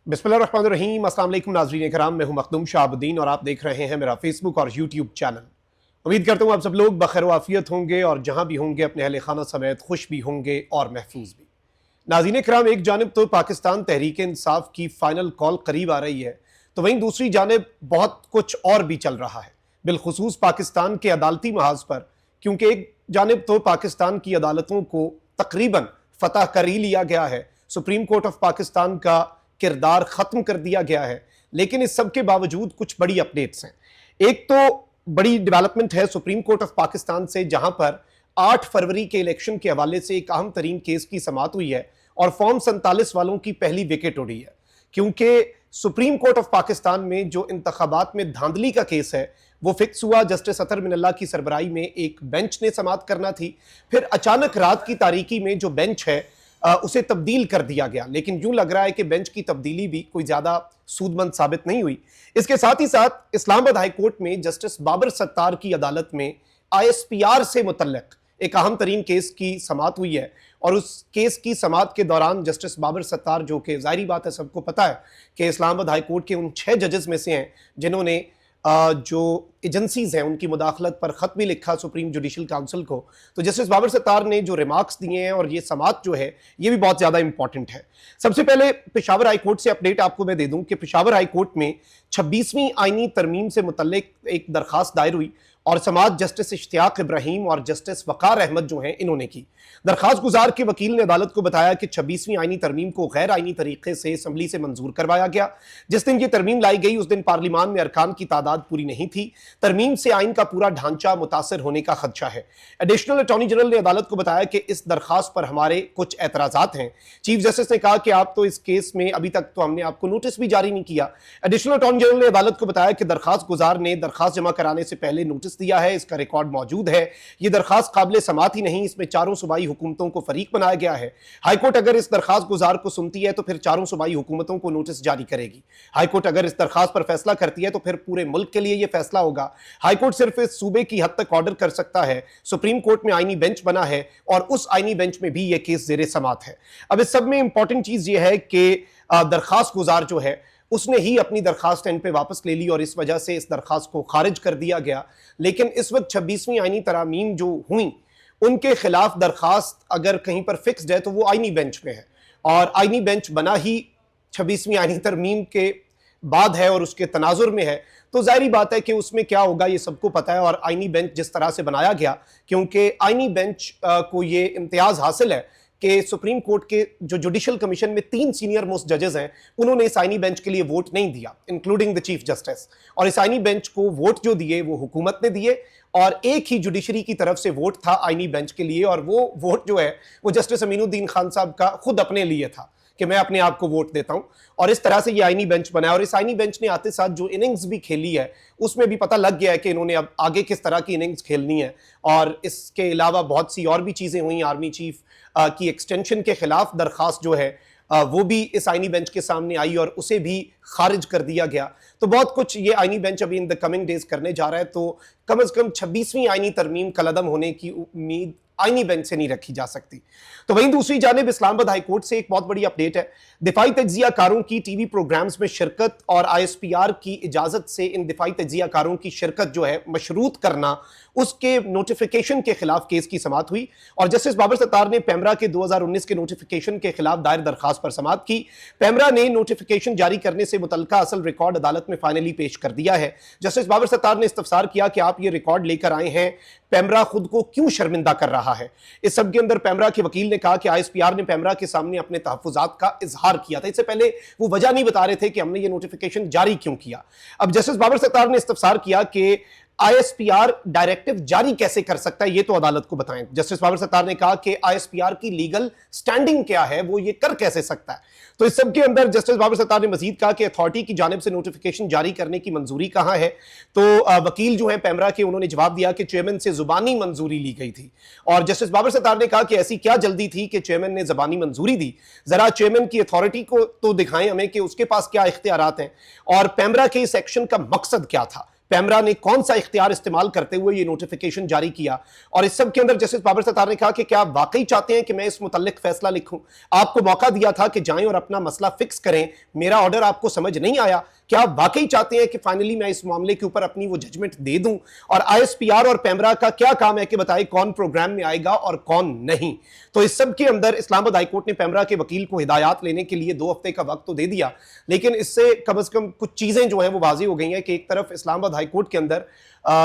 बिस्मिल्लाहिर्रहमानिर्रहीम। अस्सलाम वालेकुम नाज़रीन कराम, मैं हूं मखदूम शाहबुद्दीन और आप देख रहे हैं मेरा फेसबुक और यूट्यूब चैनल। उम्मीद करता हूं आप सब लोग बखैर वाफियत होंगे और जहां भी होंगे अपने अहले खाना समेत खुश भी होंगे और महफूज भी। नाज़रीन कराम, एक जानिब तो पाकिस्तान तहरीक इंसाफ की फाइनल कॉल करीब आ रही है, तो वहीं दूसरी जानिब बहुत कुछ और भी चल रहा है, बिलखुसूस पाकिस्तान के अदालती महाज पर। क्योंकि एक जानिब तो पाकिस्तान की अदालतों को तकरीबन फतह कर ही लिया गया है, सुप्रीम कोर्ट ऑफ पाकिस्तान का किरदार खत्म कर दिया गया है, लेकिन इस सब के बावजूद कुछ बड़ी अपडेट्स हैं। एक तो बड़ी डेवलपमेंट है सुप्रीम कोर्ट ऑफ पाकिस्तान से, जहां पर 8 फरवरी के इलेक्शन के हवाले से एक अहम तरीन केस की समाअत हुई है और फॉर्म 47 वालों की पहली विकेट उड़ी है। क्योंकि सुप्रीम कोर्ट ऑफ पाकिस्तान में जो इंतखाबात में धांधली का केस है वो फिक्स हुआ। जस्टिस अतर मिनल्ला की सरबराही में एक बेंच ने समाअत करना थी, फिर अचानक रात की तारीकी में जो बेंच है उसे तब्दील कर दिया गया, लेकिन यूं लग रहा है कि बेंच की तब्दीली भी कोई ज्यादा सूदमंद साबित नहीं हुई। इसके साथ ही साथ इस्लामाबाद हाई कोर्ट में जस्टिस बाबर सत्तार की अदालत में ISPR से मुतल्लिक एक अहम तरीन केस की समाअत हुई है और उस केस की समाअत के दौरान जस्टिस बाबर सत्तार, जो कि जाहिर बात है सबको पता है कि इस्लामाबाद हाई कोर्ट के उन 6 जजेस में से हैं जिन्होंने जो एजेंसीज हैं उनकी मुदाखलत पर खत भी लिखा सुप्रीम जुडिशल काउंसिल को, तो जस्टिस बाबर सत्तार ने जो रिमार्क्स दिए हैं और ये समाअत जो है ये भी बहुत ज्यादा इंपॉर्टेंट है। सबसे पहले पेशावर हाई कोर्ट से अपडेट आपको मैं दे दूं कि पेशावर हाई कोर्ट में 26वीं आईनी तरमीम से मुतल्लिक एक दरखास्त दायर हुई और समाअत जस्टिस इश्तियाक इब्राहिम और जस्टिस वकार अहमद जो हैं इन्होंने की। दरखास्त गुजार के वकील ने अदालत को बताया कि 26वीं आईनी तरमीम को गैर आईनी तरीके से असम्बली से मंजूर करवाया गया। जिस दिन ये तरमीम लाई गई उस दिन पार्लिमान में अरकान की तादाद पूरी नहीं थी। तरमीम से आइन का पूरा ढांचा मुतासर होने का खदशा है। एडिशनल अटॉर्नी जनरल ने अदालत को बताया कि इस दरखास्त पर हमारे कुछ एतराजात हैं। चीफ जस्टिस ने कहा कि आप तो इस केस में अभी तक तो हमने आपको नोटिस भी जारी नहीं किया। एडिशनल अटॉर्नी जनरल ने अदालत को बताया कि दरखास्त गुजार ने दरखास्त जमा कराने से पहले नोटिस दिया है, इसका रिकॉर्ड मौजूद है। यह दरखास्त काबिल समाअत ही नहीं, इसमें चारों सूबाई हुकूमतों को फरीक बनाया गया है। हाईकोर्ट अगर इस दरखास्त गुजार को सुनती है तो फिर चारों सूबाई हुकूमतों को नोटिस जारी करेगी। हाईकोर्ट अगर इस दरखास्त पर फैसला करती है तो फिर पूरे मुल्क के लिए यह फैसला होगा। हाईकोर्ट सिर्फ इस सूबे की हद तक ऑर्डर कर सकता है। सुप्रीम कोर्ट में आईनी बेंच बना है और उस आईनी बेंच में भी यह केस जेरे समाअत है। अब इस सब में इंपॉर्टेंट चीज यह है कि दरखास्त गुजार जो है उसने ही अपनी दरखास्त एंड पे वापस ले ली और इस वजह से इस दरखास्त को खारिज कर दिया गया। लेकिन इस वक्त 26वीं आईनी तरामीम जो हुई उनके खिलाफ दरखास्त अगर कहीं पर फिक्स्ड है तो वो आईनी बेंच में है और आईनी बेंच बना ही 26वीं आईनी तरमीम के बाद है और उसके तनाजुर में है, तो जाहिर बात है कि उसमें क्या होगा ये सबको पता है। और आईनी बेंच जिस तरह से बनाया गया, क्योंकि आईनी बेंच को ये इम्तियाज हासिल है कि सुप्रीम कोर्ट के जो जुडिशल कमीशन में 3 सीनियर मोस्ट जजेस हैं उन्होंने इस आईनी बेंच के लिए वोट नहीं दिया, इंक्लूडिंग द चीफ जस्टिस। और इस आईनी बेंच को वोट जो दिए वो हुकूमत ने दिए और एक ही जुडिशरी की तरफ से वोट था आईनी बेंच के लिए, और वो वोट जो है वो जस्टिस अमीनुद्दीन खान साहब का खुद अपने लिए था कि मैं अपने आप को वोट देता हूं। और इस तरह से ये आईनी बेंच बनाया और इस आईनी बेंच ने आते साथ जो इनिंग्स भी खेली है उसमें भी पता लग गया है कि इन्होंने अब आगे किस तरह की इनिंग्स खेलनी है। और इसके अलावा बहुत सी और भी चीजें हुई। आर्मी चीफ की एक्सटेंशन के खिलाफ दरखास्त जो है वो भी इस आईनी बेंच के सामने आई और उसे भी खारिज कर दिया गया। तो बहुत कुछ ये आईनी बेंच अभी इन द कमिंग डेज करने जा रहा है। तो कम से कम 26वीं आईनी तरमीम कलअदम होने की उम्मीद आईनी बेंच से नहीं रखी जा सकती। तो वहीं दूसरी जानिब इस्लामाबाद हाई कोर्ट से एक बहुत बड़ी अपडेट है। दिफाई तज्जियाकारों की टीवी प्रोग्राम्स में शिरकत और ISPR की इजाजत से इन दिफाई तज्जियाकारों की शिरकत जो है मशरूत करना, उसके नोटिफिकेशन के खिलाफ केस की समाअत हुई और जस्टिस बाबर सत्तार ने पैमरा के 2019 के नोटिफिकेशन के खिलाफ दायर दरखास्त पर समाअत की। पैमरा ने नोटिफिकेशन जारी करने से मुतल्लिका असल रिकॉर्ड अदालत में फाइनली पेश कर दिया है। जस्टिस बाबर सत्तार ने इस्तफसार किया कि आप ये रिकॉर्ड लेकर आए हैं, पैमरा खुद को क्यों शर्मिंदा कर रहा है। इस सब के अंदर पैमरा के वकील ने कहा कि ISPR ने पैमरा के सामने अपने तहफ्फुजात का इजहार किया था। इससे पहले वो वजह नहीं बता रहे थे कि हमने ये नोटिफिकेशन जारी क्यों किया। अब जस्टिस बाबर सत्तार ने इस्तफसार किया कि ISPR डायरेक्टिव जारी कैसे कर सकता है, ये तो अदालत को बताएं। जस्टिस बाबर सत्तार ने कहा कि ISPR की लीगल स्टैंडिंग क्या है, वो ये कर कैसे सकता है। तो इस सब के अंदर जस्टिस बाबर सत्तार ने मजीद कहा कि अथॉरिटी की जानिब से नोटिफिकेशन जारी करने की मंजूरी कहां है। तो वकील जो है पैमरा के, उन्होंने जवाब दिया कि चेयरमैन से जुबानी मंजूरी ली गई थी। और जस्टिस बाबर सत्तार ने कहा कि ऐसी क्या जल्दी थी कि चेयरमैन ने जुबानी मंजूरी दी, जरा चेयरमैन की अथॉरिटी को तो दिखाएं हमें कि उसके पास क्या इख्तियारात हैं और पैमरा के इस एक्शन का मकसद क्या था। पैमरा ने कौन सा इख्तियार इस्तेमाल करते हुए ये नोटिफिकेशन जारी किया। और इस सब के अंदर जस्टिस बाबर सत्तार ने कहा कि क्या आप वाकई चाहते हैं कि मैं इस मुतल्लिक फैसला लिखूं? आपको मौका दिया था कि जाएं और अपना मसला फिक्स करें, मेरा ऑर्डर आपको समझ नहीं आया। क्या आप वाकई चाहते हैं कि फाइनली मैं इस मामले के ऊपर अपनी वो जजमेंट दे दूं? और आईएसपीआर और पैमरा का क्या काम है कि बताए कौन प्रोग्राम में आएगा और कौन नहीं? तो इस सब के अंदर इस्लामाबाद हाईकोर्ट ने पैमरा के वकील को हिदायत लेने के लिए 2 हफ्ते का वक्त तो दे दिया, लेकिन इससे कम से कम कुछ चीजें जो हैं वो वाज़ेह हो गई हैं कि एक तरफ इस्लामाबाद हाईकोर्ट के अंदर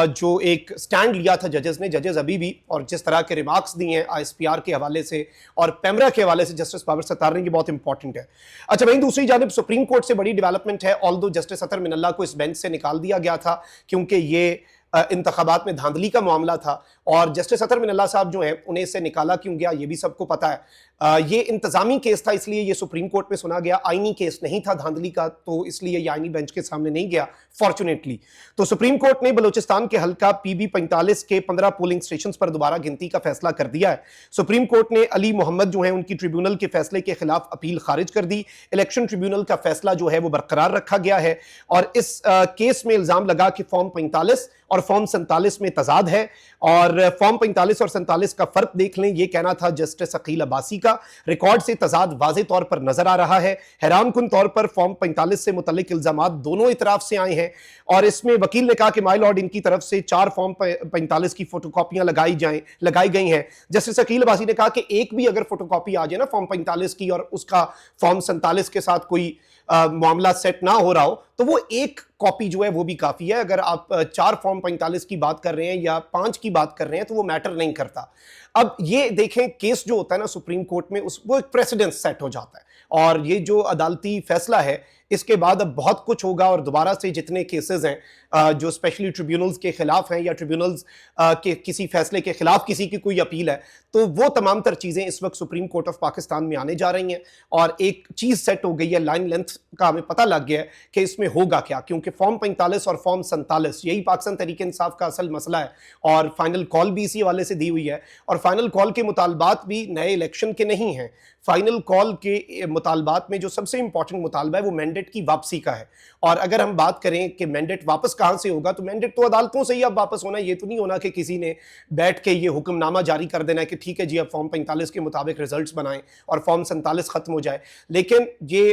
जो एक स्टैंड लिया था जजेस अभी भी, और जिस तरह के रिमार्क्स दिए हैं आईएसपीआर के हवाले से और पैमरा के हवाले से जस्टिस बाबर सत्तार ने, ये बहुत इंपॉर्टेंट है। अच्छा, वहीं दूसरी जानिब सुप्रीम कोर्ट से बड़ी डेवलपमेंट है। ऑल्दो जस्टिस अतर मिनल्ला को इस बेंच से निकाल दिया गया था क्योंकि ये इंतखाबात में धांधली का मामला था, और जस्टिस अतर मिनल्ला साहब जो हैं उन्हें इससे निकाला क्यों गया ये भी सबको पता है। ये इंतजामी केस था, इसलिए ये सुप्रीम कोर्ट में सुना गया, आईनी केस नहीं था धांधली का, तो इसलिए ये आईनी बेंच के सामने नहीं गया फॉर्चुनेटली। तो सुप्रीम कोर्ट ने बलूचिस्तान के हल्का PB 45 के 15 पोलिंग स्टेशन पर दोबारा गिनती का फैसला कर दिया है। सुप्रीम कोर्ट ने अली मोहम्मद जो है उनकी ट्रिब्यूनल के फैसले के खिलाफ अपील खारिज कर दी। इलेक्शन ट्रिब्यूनल का फैसला जो है वो बरकरार रखा गया है, और इस केस में इल्जाम लगा कि फॉर्म 45 और फॉर्म 47 में तजाद है, और फॉर्म 45 और 47 का फर्क देख लें, ये कहना था जस्टिस अकील अब्बासी का। रिकॉर्ड से तजाद वाज़ेह तौर पर नजर आ रहा है। हैरानकुन तौर पर फॉर्म 45 से मुतल्लिक इल्जामात दोनों इतराफ से आए हैं, और इसमें वकील ने कहा कि माय लॉर्ड इनकी तरफ से 4 फॉर्म 45 की फोटोकॉपियां लगाई गई हैं। जस्टिस अकील अब्बासी ने कहा कि एक भी अगर फोटोकॉपी आ जाए ना फॉर्म 45 की और उसका फॉर्म 47 के साथ कोई मामला सेट ना हो रहा हो, तो वो एक कॉपी जो है वो भी काफी है। अगर आप 4 फॉर्म 45 की बात कर रहे हैं या 5 की बात कर रहे हैं तो वो मैटर नहीं करता। अब ये देखें, केस जो होता है ना सुप्रीम कोर्ट में, वो एक प्रेसिडेंस सेट हो जाता है, और ये जो अदालती फैसला है इसके बाद अब बहुत कुछ होगा, और दोबारा से जितने केसेस हैं जो स्पेशली ट्रिब्यूनल्स के खिलाफ हैं या ट्रिब्यूनल्स के किसी फैसले के खिलाफ किसी की कोई अपील है, तो वो तमाम तर चीज़ें इस वक्त सुप्रीम कोर्ट ऑफ पाकिस्तान में आने जा रही हैं, और एक चीज़ सेट हो गई है, लाइन लेंथ का हमें पता लग गया है कि इसमें होगा क्या, क्योंकि फॉर्म 45 और फॉर्म 47 यही पाकिस्तान तहरीक इंसाफ का असल मसला है, और फाइनल कॉल भी इसी हवाले से दी हुई है। और फाइनल कॉल के मुतालबात भी नए इलेक्शन के नहीं हैं। फाइनल कॉल के मुतालबात में जो सबसे इंपॉर्टेंट मुतालबा है वो मैंडेट की वापसी का है, और अगर हम बात करें कि मैंडेट वापस कहां से होगा, तो मैंडेट तो अदालतों से ही अब वापस होना है। ये तो नहीं होना कि किसी ने बैठ के ये हुक्मनामा जारी कर देना है कि ठीक है जी अब फॉर्म 45 के मुताबिक रिजल्ट्स बनाएं और फॉर्म 47 खत्म हो जाए। लेकिन ये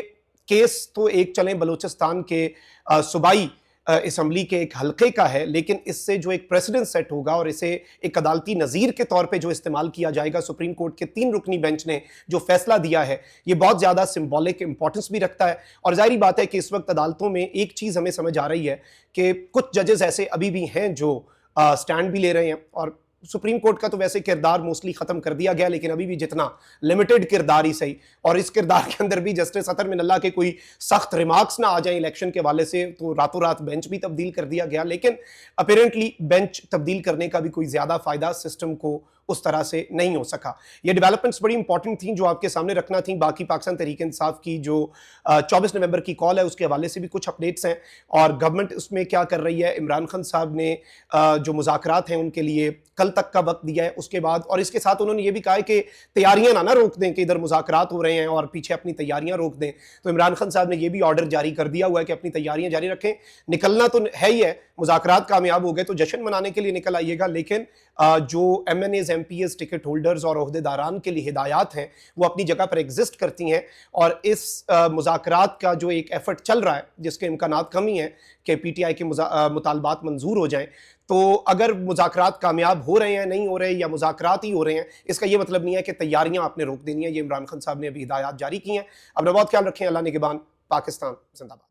केस तो एक चलें बलूचिस्तान के सूबाई असम्बली के एक हल्के का है, लेकिन इससे जो एक प्रेसिडेंट सेट होगा और इसे एक अदालती नज़ीर के तौर पे जो इस्तेमाल किया जाएगा, सुप्रीम कोर्ट के 3 रुकनी बेंच ने जो फैसला दिया है, ये बहुत ज़्यादा सिंबॉलिक इंपॉर्टेंस भी रखता है। और जाहिर बात है कि इस वक्त अदालतों में एक चीज़ हमें समझ आ रही है कि कुछ जजेस ऐसे अभी भी हैं जो स्टैंड भी ले रहे हैं, और सुप्रीम कोर्ट का तो वैसे किरदार मोस्टली खत्म कर दिया गया, लेकिन अभी भी जितना लिमिटेड किरदार ही सही, और इस किरदार के अंदर भी जस्टिस अतर मिनल्ला के कोई सख्त रिमार्क्स ना आ जाए इलेक्शन के वाले से तो रातों रात बेंच भी तब्दील कर दिया गया। लेकिन अपेरेंटली बेंच तब्दील करने का भी कोई ज्यादा फायदा सिस्टम को उस तरह से नहीं हो सका। ये डेवलपमेंट्स बड़ी इंपॉर्टेंट थी जो आपके सामने रखना थी। बाकी पाकिस्तान तहरीक इंसाफ की जो 24 नवंबर की कॉल है उसके हवाले से भी कुछ अपडेट्स हैं, और गवर्नमेंट उसमें क्या कर रही है। इमरान खान साहब ने जो मुज़ाकरात हैं उनके लिए कल तक का वक्त दिया है उसके बाद, और इसके साथ उन्होंने ये भी कहा है कि तैयारियां ना रोक दें कि इधर मुज़ाकरात हो रहे हैं और पीछे अपनी तैयारियां रोक दें। तो इमरान खान साहब ने ये भी ऑर्डर जारी कर दिया हुआ है कि अपनी तैयारियां जारी रखें। निकलना तो है ही है, मुज़ाकरात कामयाब हो गए तो जश्न मनाने के लिए निकल आइएगा, लेकिन जो MNAs MPs टिकट होल्डर्स और ओहदेदारान के लिए हिदायत हैं वो अपनी जगह पर एग्जिस्ट करती हैं, और इस मुज़ाकरात का जो एक एफर्ट चल रहा है जिसके इम्कानात कम ही हैं कि PTI के मुतालबात मंजूर हो जाएं, तो अगर मुज़ाकरात कामयाब हो रहे हैं, नहीं हो रहे, या मुज़ाकरात ही हो रहे हैं, इसका ये मतलब नहीं है कि तैयारियां आपने रोक देनी है। ये इमरान खान साहब ने अभी हिदायत जारी की हैं। अपना बहुत ख्याल रखें। अल्लाह निगहबान। पाकिस्तान जिंदाबाद।